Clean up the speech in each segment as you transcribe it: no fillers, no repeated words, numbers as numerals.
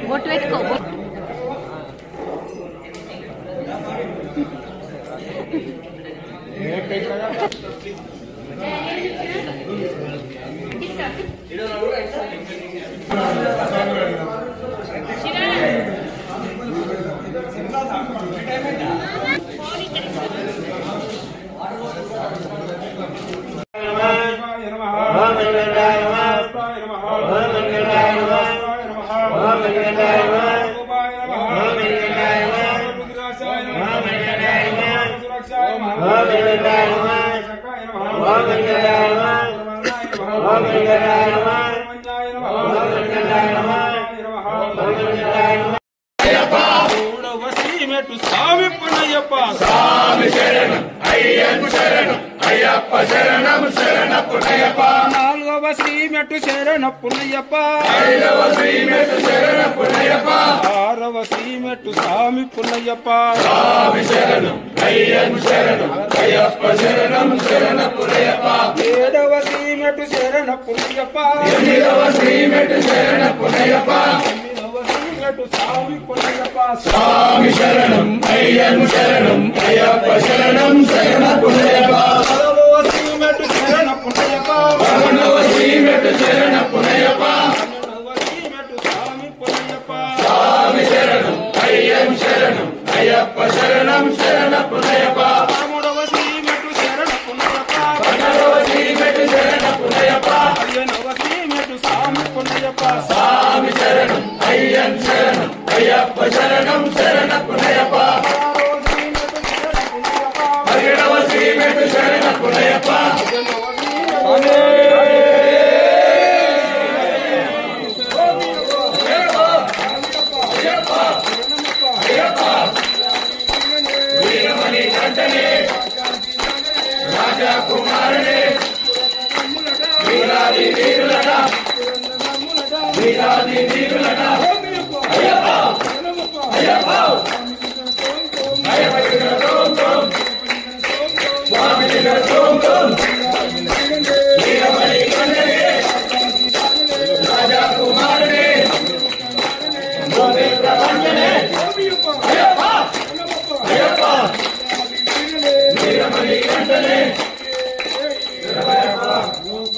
బొట్టు పెట్టుకో నాలుగవ శ్రీమెట్టు శరణప్పునయ్యప్ప ఐదవ శ్రీమెట్టు శరణప్పునయ్యప్ప ఆరవ శ్రీమెట్టు స్వామి పున్నయ్యప్ప స్వామి శరణం అయ్యప్ప శరణం అయ్యప్ప శరణం శరణప్పునయ్యప్ప ఏడవ శ్రీమెట్టు శరణప్పునయ్యప్ప ఎనిమిదవ శ్రీమెట్టు శరణప్పునయ్యప్ప స్వామి పున్నయ్యప్ప స్వామి శరణం అయ్యప్ప శరణం అయ్యప్ప శరణం శరణప్పునయ్యప్ప పదకొండవ శ్రీమెట్టు శరణప్పునయ్యప్ప స్వామి శరణం అయ్యప్ప శరణం అయ్యప్ప శరణం శరణప్పునయ్యప్ప పదమూడవ శ్రీమెట్టు శరణప్పునయ్యప్ప పన్నెండవ శ్రీమెట్టు శరణప్పునయ్యప్ప పదిహేనవ శ్రీమెట్టు స్వామి పున్నయ్యప్ప స్వామి శరణం అయ్యప్ప శరణం అయ్యప్ప శరణం శరణప్పునయ్యప్ప పదిహేడవ శ్రీమెట్టు శరణప్పునయ్యప్ప రాజా కుమారుడే వీరాది వీరులట వీరాది వీరులట అయ్యప్ప అయ్యప్ప అయ్యప్ప తోం తోం స్వామి తోం తోం వీరమణి కండనే రాజా కుమారుడే గోవింద వందనే అయ్యప్ప అయ్యప్ప వీరమణి కండనే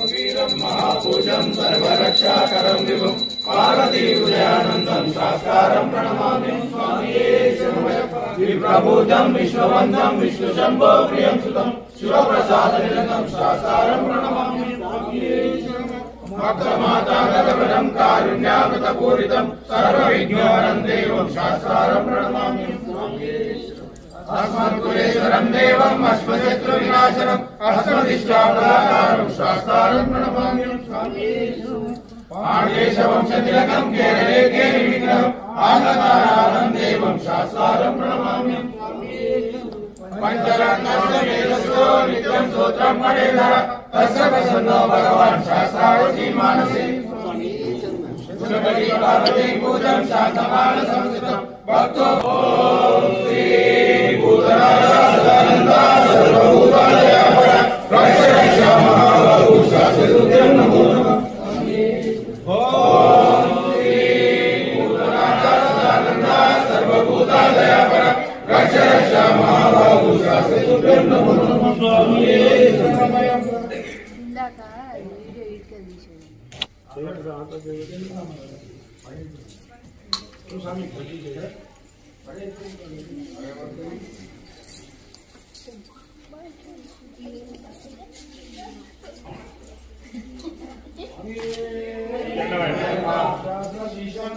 లోకవీరం మహాపూజం సర్వరక్షాకరం విభుం పార్వతీ ఉదయానందం శాస్త్రం ప్రణమామి స్వామియే శరణమయ్యప్ప విప్రభూతం విశ్వవంతం విష్ణు శంభో ప్రియం సుతం శివప్రసాద నిరంతం శాస్త్రం ప్రణమామి స్వామియే భక్తమాతాగతవరం కారుణ్యాగతపూరితం సర్వవిఘ్నహరం దేవం శాస్త్రం ప్రణమామి స్వామియే अस्मत्कुलेश्वरं देवम् अश्वशत्रुविनाशनम् अस्मदिष्टापदाकारम् शास्त्रं प्रणमाम्यहं स्वामी पाण्डेशवंशतिलकम् केरले केलिविग्रहम् आगताराधं देवम् शास्त्रं प्रणमाम्यहं स्वामी पंचरत्नस्य वेदस्तो नित्यं स्तोत्रं पठेधर तस्य प्रसन्नो भगवान् शास्त्रार्थी मानसे स्वामी गुणपति पार्वती पूजं शान्तमान संस्कृतं भक्तो श्री भूतनाथ सदानंदा सर्वभूतालयापरा रक्ष महाबाहु शास्त्रं नमो नमः ओम श्री भूतनाथ सदानंदा सर्वभूतालयापरा रक्ष महाबाहु शास्त्रं नमो नमः स्वामी ఇందాక వీడియో ఇటుక తీసేది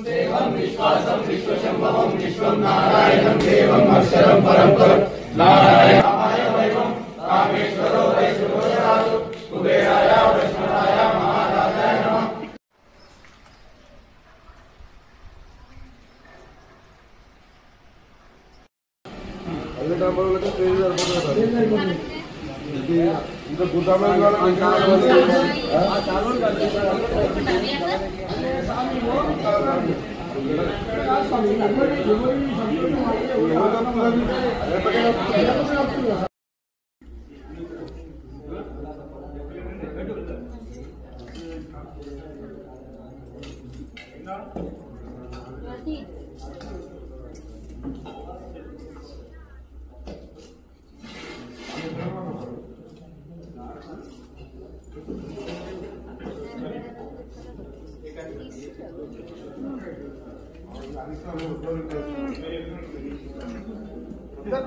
దేవం విశ్వాసం విశ్వశంభవం విశ్వం నారాయణం దేవం అక్షరం పరంపరం నారాయణాయ వైవం కామేశ్వరో వైశ్వరాజు కుబేరాయ వైష్ణవాయ మహారాజాయ నమః. ఇంకా గుర్తమైన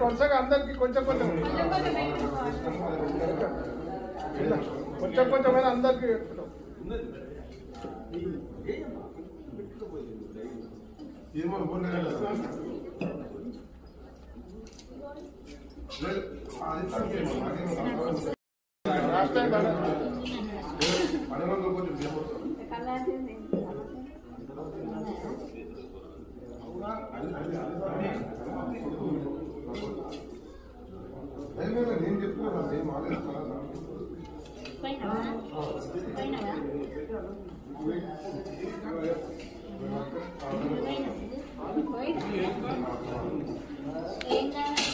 కొనసాగా అందరికి కొంచెం కొంచెం కొంచెం కొంచెం అందరికి నేను చెప్తున్నా ఏం కావాలి